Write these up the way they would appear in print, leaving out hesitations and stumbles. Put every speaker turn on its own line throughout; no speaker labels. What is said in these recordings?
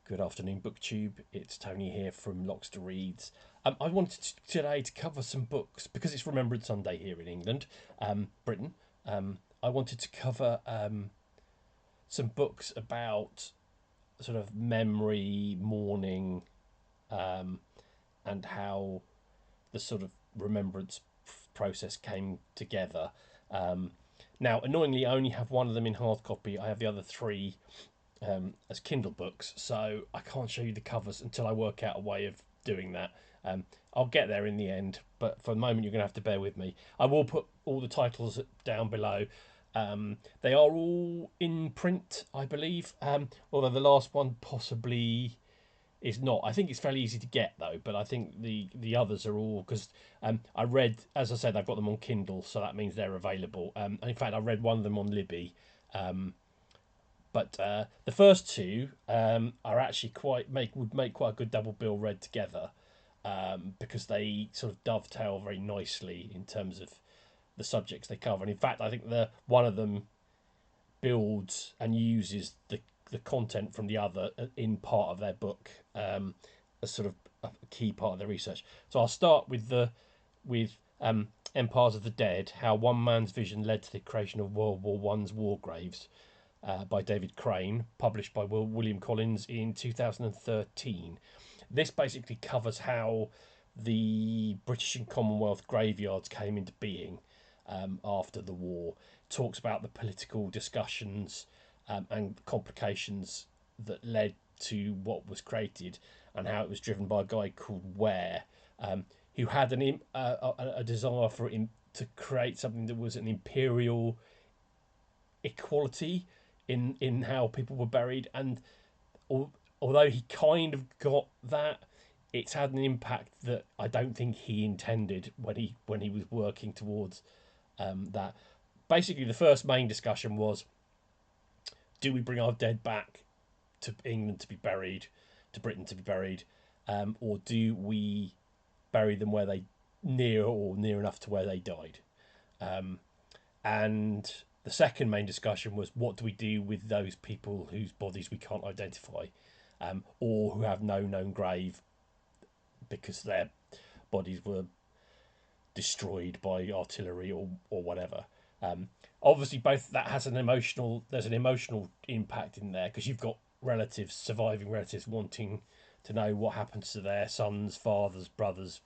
Good afternoon, BookTube. It's Tony here from Lockster Reads. I wanted today to cover some books because it's Remembrance Sunday here in England, Britain. I wanted to cover some books about sort of memory, mourning, and how the sort of remembrance process came together. Now, annoyingly, I only have one of them in hard copy. I have the other three as Kindle books, so I can't show you the covers until I work out a way of doing that. I'll get there in the end, but for the moment you're going to have to bear with me. I will put all the titles down below. They are all in print, I believe, although the last one possibly is not. I think it's fairly easy to get though, but I think the others are all, because I read, as I said, I've got them on Kindle, so that means they're available. And in fact, I read one of them on Libby. But the first two are actually would make quite a good double bill read together, because they sort of dovetail very nicely in terms of the subjects they cover. And in fact, I think one of them builds and uses the content from the other in part of their book, as sort of a key part of their research. So I'll start with Empires of the Dead: How One Man's Vision Led to the Creation of World War One's War Graves, by David Crane, published by William Collins in 2013. This basically covers how the British and Commonwealth graveyards came into being after the war. Talks about the political discussions and complications that led to what was created, and how it was driven by a guy called Ware, who had a desire to create something that was an imperial equality in how people were buried. And although he kind of got that, it's had an impact that I don't think he intended when he was working towards that. Basically, the first main discussion was, do we bring our dead back to England to be buried, to Britain to be buried, or do we bury them where they near enough to where they died? And the second main discussion was, what do we do with those people whose bodies we can't identify, or who have no known grave because their bodies were destroyed by artillery or whatever. Obviously, both that has there's an emotional impact in there, because you've got surviving relatives wanting to know what happens to their sons, fathers, brothers,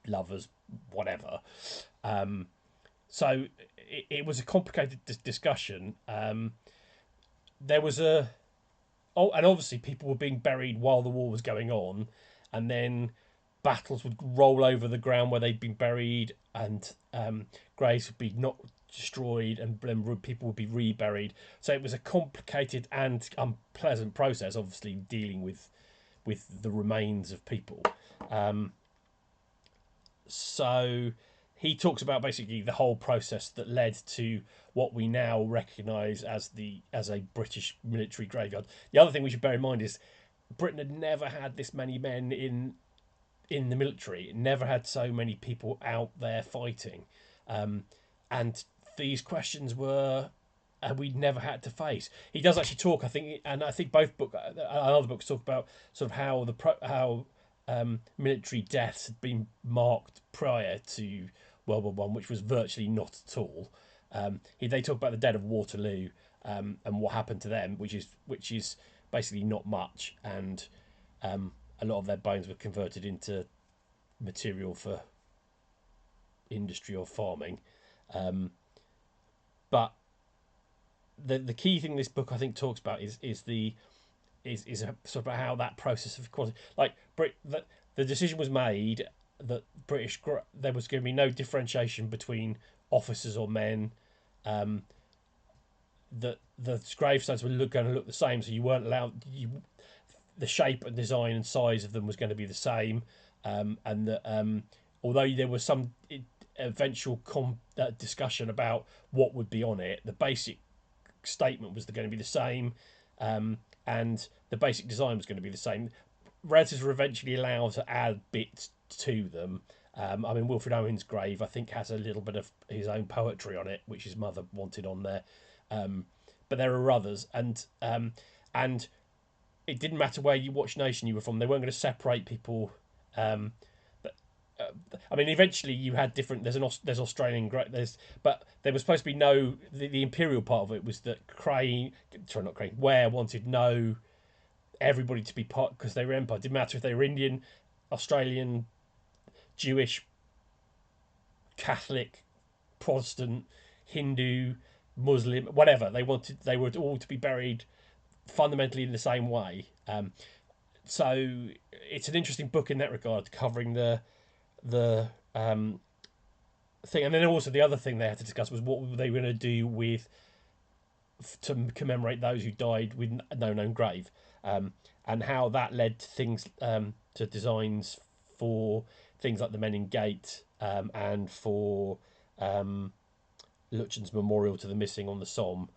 lovers, whatever. So it was a complicated discussion. There was and obviously people were being buried while the war was going on, and then battles would roll over the ground where they'd been buried, and graves would be not destroyed, and then people would be reburied. So it was a complicated and unpleasant process, obviously dealing with the remains of people. So he talks about basically the whole process that led to what we now recognise as a British military graveyard. The other thing we should bear in mind is Britain had never had this many men in the military. It never had so many people out there fighting, and these questions were we'd never had to face. He does actually talk, I think, and I think both other books talk about sort of how military deaths had been marked prior to World War One, which was virtually not at all. They talk about the dead of Waterloo, and what happened to them, which is basically not much, and a lot of their bones were converted into material for industry or farming. But the key thing this book I think talks about is sort of how that process of equality, like the decision was made that there was going to be no differentiation between officers or men. That the gravestones were going to look the same, so you weren't allowed. The shape and design and size of them was going to be the same, and that although there was some eventual discussion about what would be on it, the basic statement was going to be the same, and the basic design was going to be the same. Relatives were eventually allowed to add bits to them. I mean, Wilfred Owen's grave, I think, has a little bit of his own poetry on it, which his mother wanted on there. But there are others, and it didn't matter where you watch nation you were from. They weren't going to separate people. But I mean, eventually you had different. There's Australian. But there was supposed to be no. The imperial part of it was that not Crane. Ware wanted no everybody to be part because they were empire. It didn't matter if they were Indian, Australian, Jewish, Catholic, Protestant, Hindu, Muslim, whatever. They were all to be buried fundamentally in the same way. So it's an interesting book in that regard, covering the thing, and then also the other thing they had to discuss was what they were going to do with to commemorate those who died with no known grave, and how that led to things to designs for things like the Men in Gate, and for Lutyens' memorial to the missing on the Somme.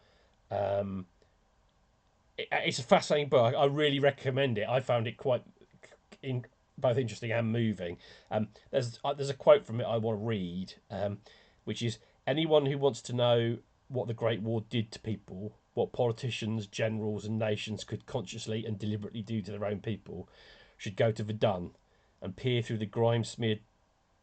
It's a fascinating book. I really recommend it. I found it quite both interesting and moving. There's a quote from it I want to read, which is, anyone who wants to know what the Great War did to people, what politicians, generals and nations could consciously and deliberately do to their own people, should go to Verdun and peer through the grime-smeared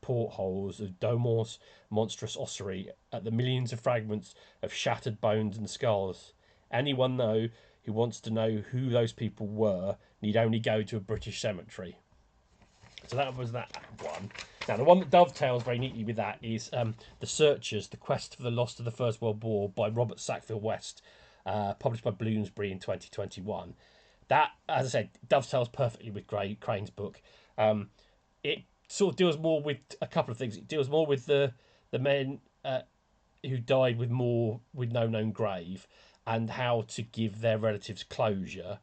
portholes of Daumont's monstrous ossuary at the millions of fragments of shattered bones and skulls. Anyone, though, who wants to know who those people were need only go to a British cemetery. So that was that one. Now, the one that dovetails very neatly with that is The Searchers, The Quest for the Lost of the First World War by Robert Sackville-West, published by Bloomsbury in 2021. That, as I said, dovetails perfectly with Crane's book. It sort of deals more with a couple of things. It deals more with the men who died with no known grave, and how to give their relatives closure.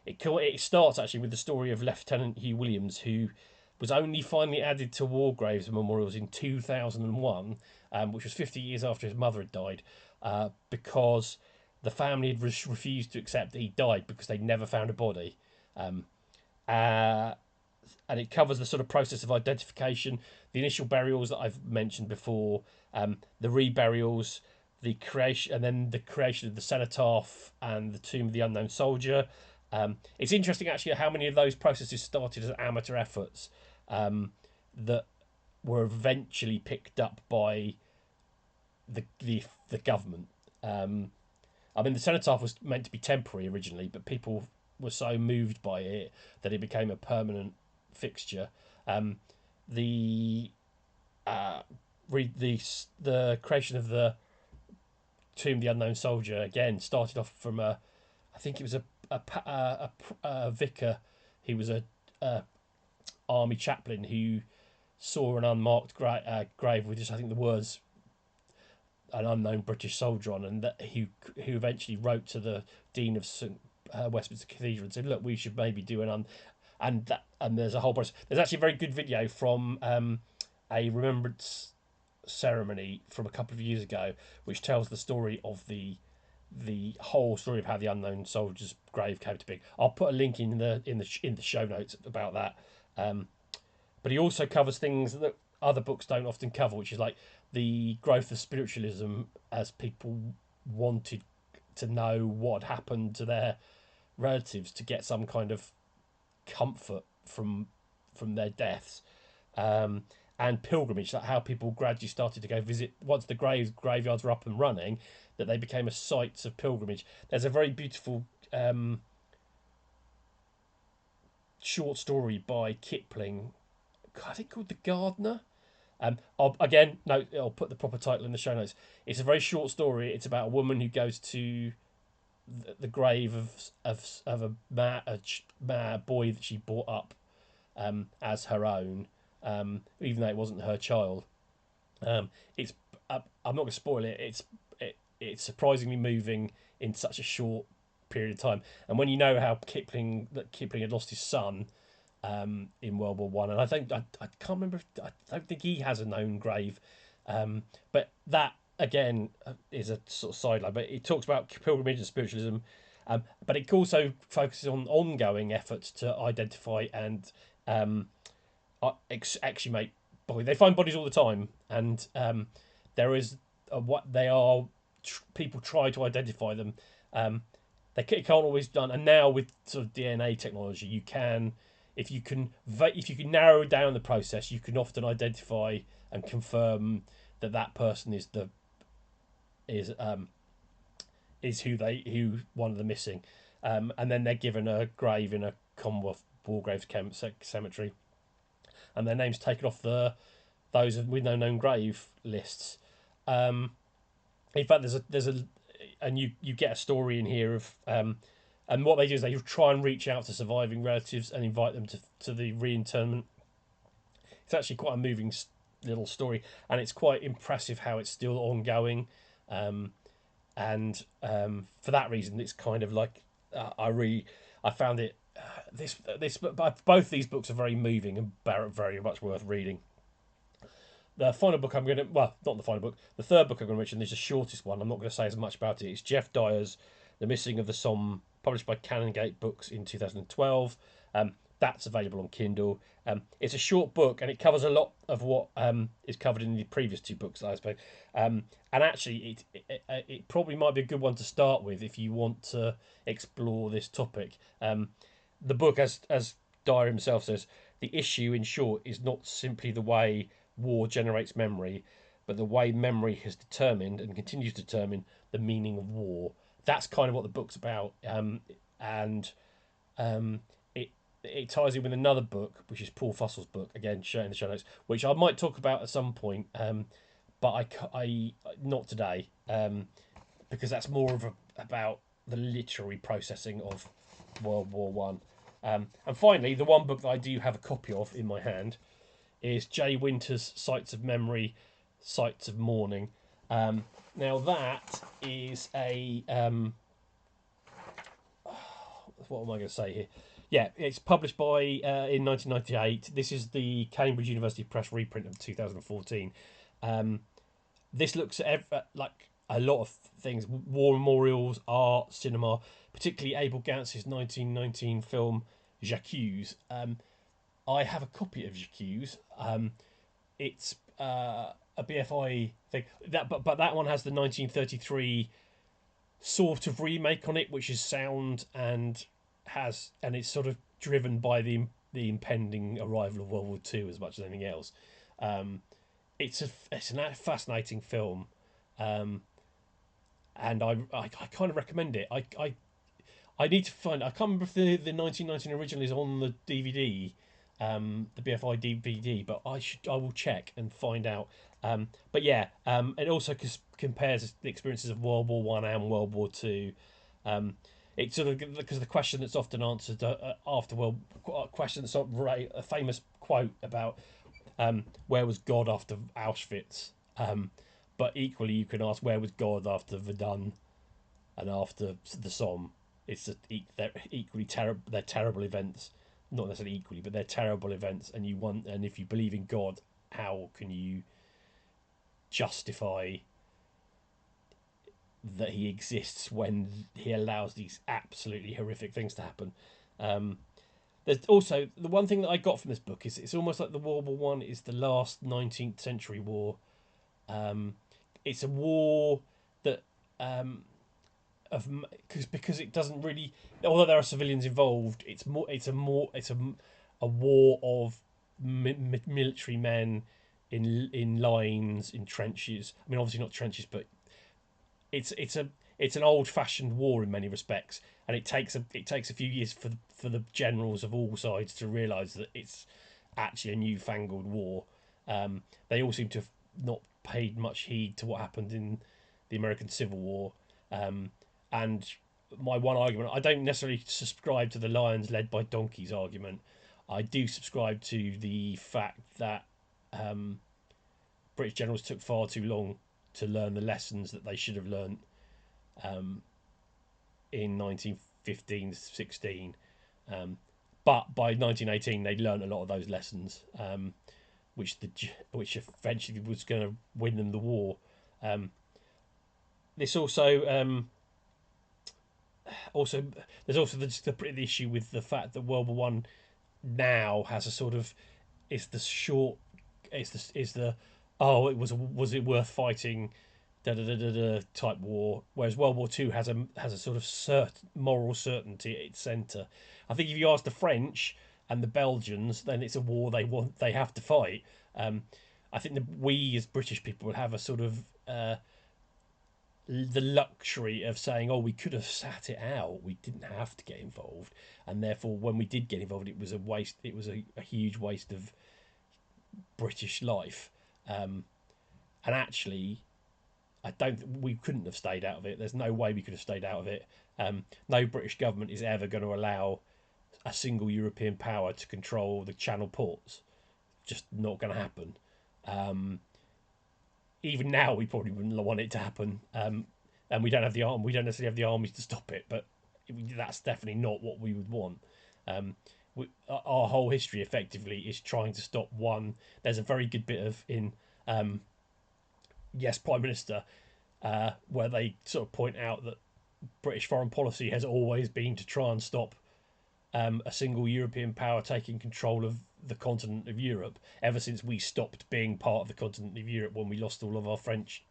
It starts actually with the story of Lieutenant Hugh Williams, who was only finally added to war graves and memorials in 2001, which was 50 years after his mother had died, because the family had refused to accept that he died because they'd never found a body. And it covers the sort of process of identification, the initial burials that I've mentioned before, the reburials, the creation of the cenotaph and the tomb of the unknown soldier. It's interesting actually how many of those processes started as amateur efforts that were eventually picked up by the government. I mean, the cenotaph was meant to be temporary originally, but people were so moved by it that it became a permanent fixture. The creation of the tomb of the unknown soldier again started off from I think it was a vicar. He was a army chaplain who saw an unmarked grave with just, I think, the words "an unknown British soldier" on, and that who eventually wrote to the Dean of St. Westminster Cathedral and said, "Look, we should maybe do and there's a whole process. There's actually a very good video from a Remembrance ceremony from a couple of years ago, which tells the story of the whole story of how the unknown soldier's grave came to be. I'll put a link in the show notes about that. But he also covers things that other books don't often cover, which is like the growth of spiritualism as people wanted to know what had happened to their relatives to get some kind of comfort from their deaths, and pilgrimage, like how people gradually started to go visit once the graveyards were up and running, that they became a sites of pilgrimage. There's a very beautiful short story by Kipling, I think, called The Gardener. I'll put the proper title in the show notes. It's a very short story. It's about a woman who goes to the grave of a boy that she brought up as her own, even though it wasn't her child. It's I'm not going to spoil it. It's surprisingly moving in such a short period of time. And when you know how Kipling had lost his son in World War One, and I can't remember. I don't think he has a known grave, but that again is a sort of sideline. But it talks about pilgrimage and spiritualism, but it also focuses on ongoing efforts to identify and exhumate bodies. They find bodies all the time, and there is what they are. People try to identify them. It can't always be done. And now with sort of DNA technology, you can, if you can narrow down the process, you can often identify and confirm that that person is who one of the missing, and then they're given a grave in a Commonwealth War Graves cemetery, and their names taken off those with no known grave lists. In fact, there's a and you get a story in here of and what they do is they try and reach out to surviving relatives and invite them to the reinterment. It's actually quite a moving little story, and it's quite impressive how it's still ongoing. And for that reason, it's kind of like I found it. Both these books are very moving and very much worth reading. The final book I'm going to, well, not the final book, the third book I'm going to mention is the shortest one. I'm not going to say as much about it. It's Geoff Dyer's The Missing of the Somme, published by Canongate Books in 2012. That's available on Kindle. It's a short book and it covers a lot of what is covered in the previous two books, I suppose. And actually, it probably might be a good one to start with if you want to explore this topic. The book, as Dyer himself says, the issue, in short, is not simply the way war generates memory, but the way memory has determined and continues to determine the meaning of war. That's kind of what the book's about, and it ties in with another book, which is Paul Fussell's book, again, shown in the show notes, which I might talk about at some point, but I not today, because that's more of about the literary processing of World War One. And finally, the one book that I do have a copy of in my hand is Jay Winter's Sights of Memory, Sights of Mourning. Now that is a what am I going to say here? Yeah, it's published by in 1998. This is the Cambridge University Press reprint of 2014. This looks at like a lot of things: war memorials, art, cinema, particularly Abel Gantz's 1919 film J'accuse. I have a copy of J'accuse. It's a BFI thing but that one has the 1933 sort of remake on it, which is sound and it's sort of driven by the impending arrival of World War II as much as anything else. It's a fascinating film, and I kind of recommend it. I need to find. I can't remember if the 1919 original is on the DVD, the BFI DVD, but I will check and find out. But yeah, it also compares the experiences of World War One and World War Two. It's sort of because the question that's often answered after question that's a famous quote about where was God after Auschwitz, but equally you can ask where was God after Verdun and after the Somme. They're equally terrible. They're terrible events, not necessarily equally, but they're terrible events. And if you believe in God, how can you justify that he exists when he allows these absolutely horrific things to happen? There's also the one thing that I got from this book is it's almost like the World War One is the last 19th century war. It's a war that because it doesn't really, although there are civilians involved, it's a war of military men in lines, in trenches. I mean, obviously not trenches, but it's an old fashioned war in many respects, and it takes a few years for the generals of all sides to realise that it's actually a newfangled war. They all seem to have not paid much heed to what happened in the American Civil War. And my one argument, I don't necessarily subscribe to the lions led by donkeys argument. I do subscribe to the fact that British generals took far too long to learn the lessons that they should have learned in 1915-16. But by 1918, they'd learned a lot of those lessons, which eventually was going to win them the war. This also there's also the issue with the fact that World War One now has a sort of was it worth fighting type war, whereas World War Two has a sort of moral certainty at its centre. I think if you ask the French and the Belgians, then it's a war they have to fight. Um, I think that we as British people would have a sort of the luxury of saying, "Oh, we could have sat it out. We didn't have to get involved," and therefore, when we did get involved, it was a waste. It was a huge waste of British life. And actually, I don't. We couldn't have stayed out of it. There's no way we could have stayed out of it. No British government is ever going to allow a single European power to control the Channel ports. Just not going to happen. Um, Even now, we probably wouldn't want it to happen. And we don't have the arm. We don't necessarily have the armies to stop it. But that's definitely not what we would want. Our whole history effectively is trying to stop one. There's a very good bit of in Yes, Prime Minister, where they sort of point out that British foreign policy has always been to try and stop a single European power taking control of the continent of Europe ever since we stopped being part of the continent of Europe when we lost all of our French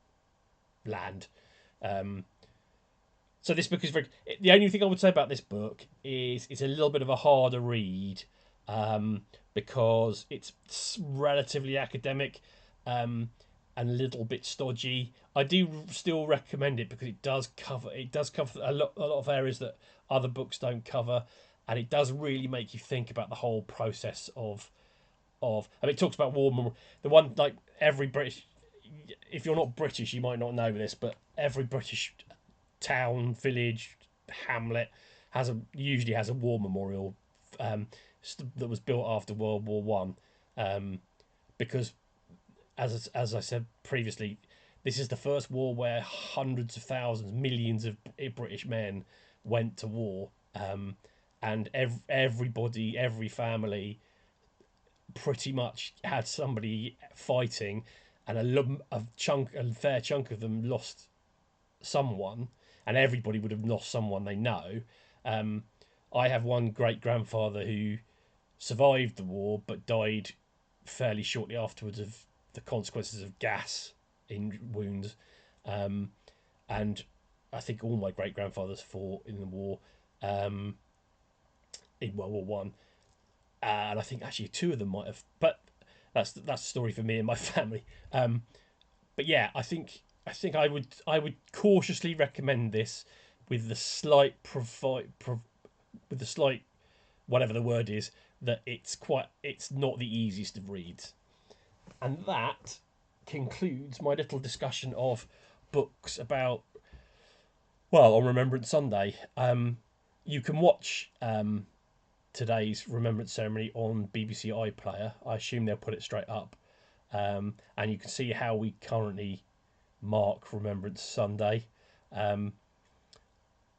land. Um, so this book is very. The only thing I would say about this book is it's a little bit of a harder read because it's relatively academic and a little bit stodgy. I do still recommend it because it does cover a lot of areas that other books don't cover, and it does really make you think about the whole process of. I mean, it talks about war. The one like every British. If you're not British, you might not know this, but every British town, village, hamlet usually has a war memorial um, that was built after World War One, because as I said previously, this is the first war where hundreds of thousands, millions of British men went to war, and everybody, every family, pretty much had somebody fighting, and a fair chunk of them lost someone, and everybody would have lost someone they know. Um, I have one great grandfather who survived the war but died fairly shortly afterwards of the consequences of gas in wounds. Um, and I think all my great grandfathers fought in the war, um, in World War One, and I think actually two of them might have. But that's a story for me and my family. But yeah, I think I would cautiously recommend this with the with the slight whatever the word is, that it's not the easiest of reads. And that concludes my little discussion of books about, well, on Remembrance Sunday. You can watch today's Remembrance ceremony on BBC iPlayer. I assume they'll put it straight up. And you can see how we currently mark Remembrance Sunday. Um,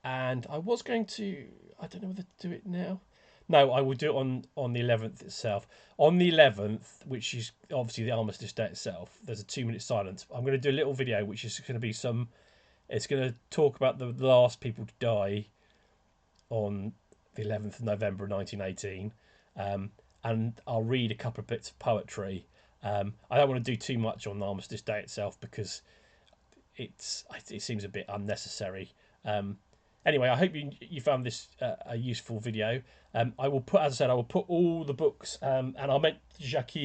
and I was going to, I don't know whether to do it now. No, I will do it on the 11th itself. On the 11th, which is obviously the Armistice Day itself, there's a 2 minute silence. I'm going to do a little video, which is going to be it's going to talk about the last people to die on the 11th of November 1918. And I'll read a couple of bits of poetry. I don't want to do too much on the Armistice Day itself because it seems a bit unnecessary. Anyway, I hope you found this a useful video. I will put, as I said, I will put all the books, and I'll make Jacques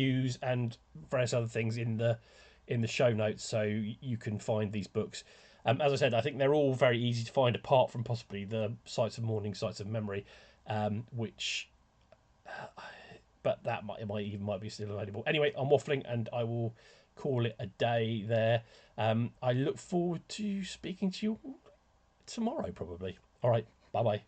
and various other things in the show notes, so you can find these books. As I said, I think they're all very easy to find, apart from possibly the Sites of Mourning, Sites of Memory, which, but that might be still available. Anyway, I'm waffling, and I will call it a day there. I look forward to speaking to you tomorrow, probably. All right, bye bye.